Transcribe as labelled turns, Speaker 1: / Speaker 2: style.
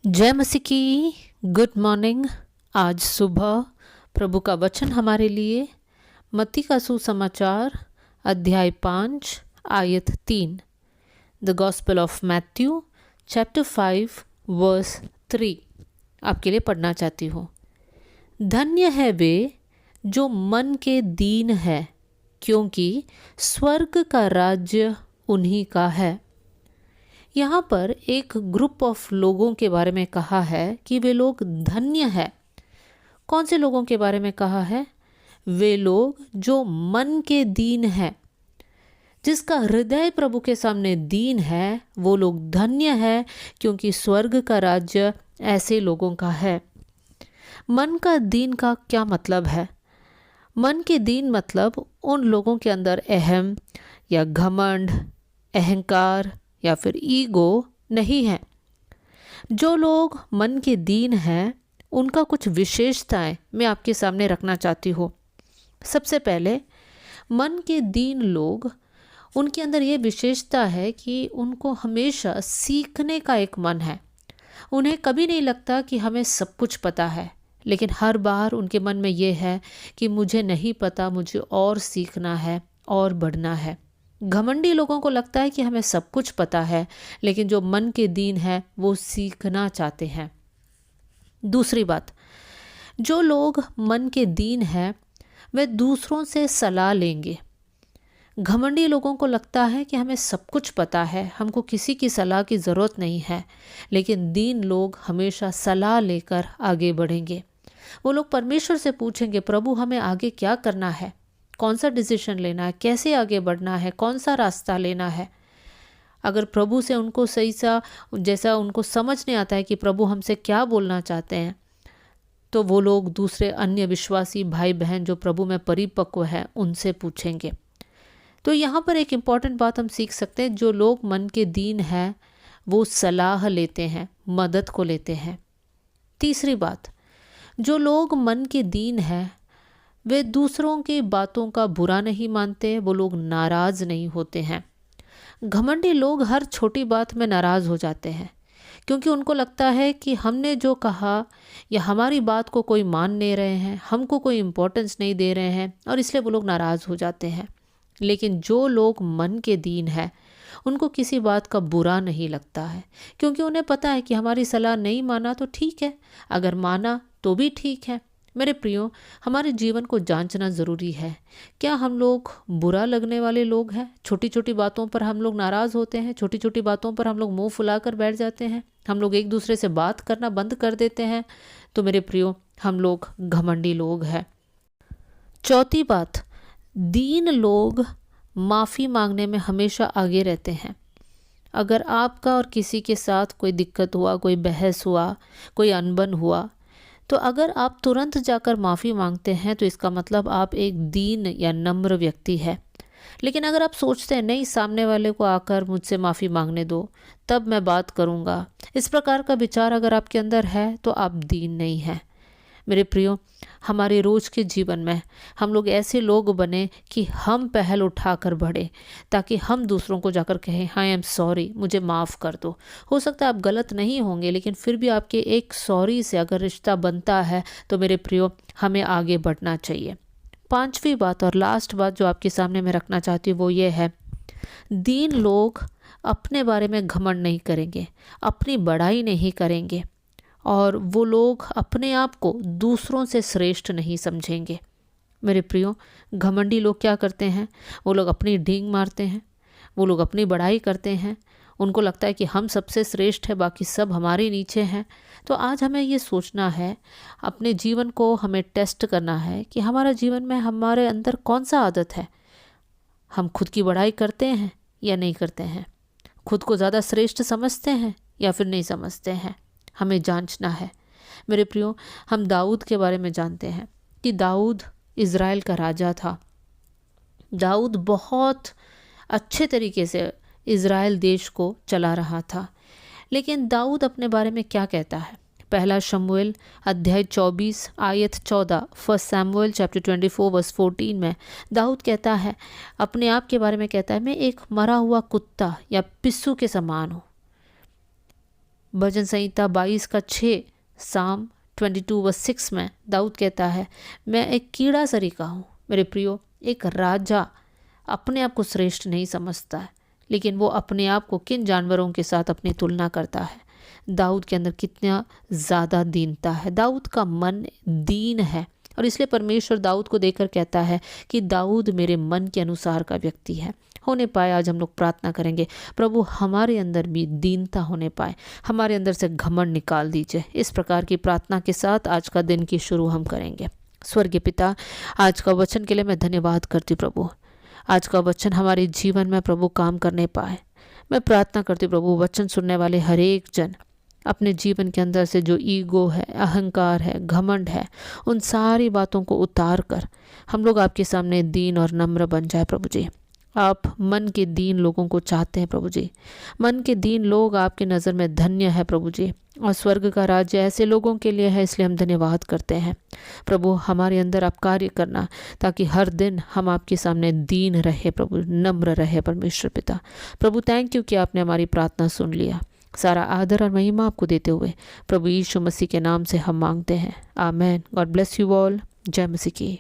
Speaker 1: जय मसीह की। Good morning. आज सुबह प्रभु का वचन हमारे लिए मत्ती का सुसमाचार अध्याय 5 आयत 3, the gospel of Matthew chapter 5 verse 3 आपके लिए पढ़ना चाहती हूँ। धन्य है वे जो मन के दीन है, क्योंकि स्वर्ग का राज्य उन्हीं का है। यहाँ पर एक ग्रुप ऑफ लोगों के बारे में कहा है कि वे लोग धन्य है। कौन से लोगों के बारे में कहा है? वे लोग जो मन के दीन है, जिसका हृदय प्रभु के सामने दीन है, वो लोग धन्य है, क्योंकि स्वर्ग का राज्य ऐसे लोगों का है। मन का दीन का क्या मतलब है? मन के दीन मतलब उन लोगों के अंदर अहम या घमंड, अहंकार या फिर ईगो नहीं है। जो लोग मन के दीन हैं, उनका कुछ विशेषताएं मैं आपके सामने रखना चाहती हूँ। सबसे पहले, मन के दीन लोग, उनके अंदर ये विशेषता है कि उनको हमेशा सीखने का एक मन है। उन्हें कभी नहीं लगता कि हमें सब कुछ पता है, लेकिन हर बार उनके मन में ये है कि मुझे नहीं पता, मुझे और सीखना है और बढ़ना है। घमंडी लोगों को लगता है कि हमें सब कुछ पता है, लेकिन जो मन के दीन है वो सीखना चाहते हैं। दूसरी बात, जो लोग मन के दीन है वे दूसरों से सलाह लेंगे। घमंडी लोगों को लगता है कि हमें सब कुछ पता है, हमको किसी की सलाह की ज़रूरत नहीं है, लेकिन दीन लोग हमेशा सलाह लेकर आगे बढ़ेंगे। वो लोग परमेश्वर से पूछेंगे, प्रभु हमें आगे क्या करना है, कौन सा डिसीजन लेना है, कैसे आगे बढ़ना है, कौन सा रास्ता लेना है। अगर प्रभु से उनको सही सा जैसा उनको समझ नहीं आता है कि प्रभु हमसे क्या बोलना चाहते हैं, तो वो लोग दूसरे अन्य विश्वासी भाई बहन जो प्रभु में परिपक्व है उनसे पूछेंगे। तो यहाँ पर एक इम्पॉर्टेंट बात हम सीख सकते हैं, जो लोग मन के दीन है वो सलाह लेते हैं, मदद को लेते हैं। तीसरी बात, जो लोग मन के दीन है वे दूसरों की बातों का बुरा नहीं मानते, वो लोग नाराज़ नहीं होते हैं। घमंडी लोग हर छोटी बात में नाराज़ हो जाते हैं, क्योंकि उनको लगता है कि हमने जो कहा या हमारी बात को कोई मान नहीं रहे हैं, हमको कोई इम्पोर्टेंस नहीं दे रहे हैं, और इसलिए वो लोग नाराज़ हो जाते हैं। लेकिन जो लोग मन के दीन है उनको किसी बात का बुरा नहीं लगता है, क्योंकि उन्हें पता है कि हमारी सलाह नहीं माना तो ठीक है, अगर माना तो भी ठीक है। मेरे प्रियो, हमारे जीवन को जांचना ज़रूरी है। क्या हम लोग बुरा लगने वाले लोग हैं? छोटी छोटी बातों पर हम लोग नाराज़ होते हैं, छोटी छोटी बातों पर हम लोग मुंह फुलाकर बैठ जाते हैं, हम लोग एक दूसरे से बात करना बंद कर देते हैं, तो मेरे प्रियो हम लोग घमंडी लोग हैं। चौथी बात, दीन लोग माफ़ी मांगने में हमेशा आगे रहते हैं। अगर आपका और किसी के साथ कोई दिक्कत हुआ, कोई बहस हुआ, कोई अनबन हुआ, तो अगर आप तुरंत जाकर माफ़ी मांगते हैं तो इसका मतलब आप एक दीन या नम्र व्यक्ति है। लेकिन अगर आप सोचते हैं नहीं, सामने वाले को आकर मुझसे माफ़ी मांगने दो, तब मैं बात करूँगा, इस प्रकार का विचार अगर आपके अंदर है तो आप दीन नहीं हैं। मेरे प्रियो, हमारे रोज़ के जीवन में हम लोग ऐसे लोग बने कि हम पहल उठाकर बढ़े, ताकि हम दूसरों को जाकर कहें, आई एम सॉरी, मुझे माफ़ कर दो। हो सकता है आप गलत नहीं होंगे, लेकिन फिर भी आपके एक सॉरी से अगर रिश्ता बनता है तो मेरे प्रियो हमें आगे बढ़ना चाहिए। पांचवी बात और लास्ट बात जो आपके सामने मैं रखना चाहती हूँ वो ये है, दीन लोग अपने बारे में घमंड नहीं करेंगे, अपनी बड़ाई नहीं करेंगे, और वो लोग अपने आप को दूसरों से श्रेष्ठ नहीं समझेंगे। मेरे प्रियो, घमंडी लोग क्या करते हैं? वो लोग अपनी ढींग मारते हैं, वो लोग अपनी बड़ाई करते हैं, उनको लगता है कि हम सबसे श्रेष्ठ है, बाकी सब हमारे नीचे हैं। तो आज हमें ये सोचना है, अपने जीवन को हमें टेस्ट करना है कि हमारा जीवन में हमारे अंदर कौन सा आदत है। हम खुद की बड़ाई करते हैं या नहीं करते हैं? खुद को ज़्यादा श्रेष्ठ समझते हैं या फिर नहीं समझते हैं? हमें जांचना है। मेरे प्रियो, हम दाऊद के बारे में जानते हैं कि दाऊद इज़राइल का राजा था। दाऊद बहुत अच्छे तरीके से इज़राइल देश को चला रहा था। लेकिन दाऊद अपने बारे में क्या कहता है? पहला शमूएल अध्याय 24 आयत 14, फर्स्ट सैमुअल चैप्टर 24 वर्स 14 में दाऊद कहता है, अपने आप के बारे में कहता है, मैं एक मरा हुआ कुत्ता या पिस्सू के समान हूँ। भजन संहिता 22:6, साम 22:6 में दाऊद कहता है, मैं एक कीड़ा सरीखा हूँ। मेरे प्रियो, एक राजा अपने आप को श्रेष्ठ नहीं समझता है, लेकिन वो अपने आप को किन जानवरों के साथ अपनी तुलना करता है। दाऊद के अंदर कितना ज़्यादा दीनता है। दाऊद का मन दीन है और इसलिए परमेश्वर दाऊद को देखकर कहता है कि दाऊद मेरे मन के अनुसार का व्यक्ति है। होने पाए आज हम लोग प्रार्थना करेंगे, प्रभु हमारे अंदर भी दीनता होने पाए, हमारे अंदर से घमंड निकाल दीजिए। इस प्रकार की प्रार्थना के साथ आज का दिन की शुरू हम करेंगे। स्वर्गीय पिता, आज का वचन के लिए मैं धन्यवाद करती हूँ प्रभु। आज का वचन हमारे जीवन में प्रभु काम करने पाए। मैं प्रार्थना करती हूँ प्रभु, वचन सुनने वाले हर एक जन अपने जीवन के अंदर से जो ईगो है, अहंकार है, घमंड है, उन सारी बातों को उतार कर हम लोग आपके सामने दीन और नम्र बन जाए प्रभु जी। आप मन के दीन लोगों को चाहते हैं प्रभु जी। मन के दीन लोग आपके नज़र में धन्य है प्रभु जी, और स्वर्ग का राज्य ऐसे लोगों के लिए है। इसलिए हम धन्यवाद करते हैं प्रभु, हमारे अंदर आप कार्य करना ताकि हर दिन हम आपके सामने दीन रहे प्रभु, नम्र रहे परमेश्वर पिता। प्रभु थैंक यू कि आपने हमारी प्रार्थना सुन लिया। सारा आदर और महिमा आपको देते हुए प्रभु यीशु मसीह के नाम से हम मांगते हैं, amen. God bless you all. जय मसीह की।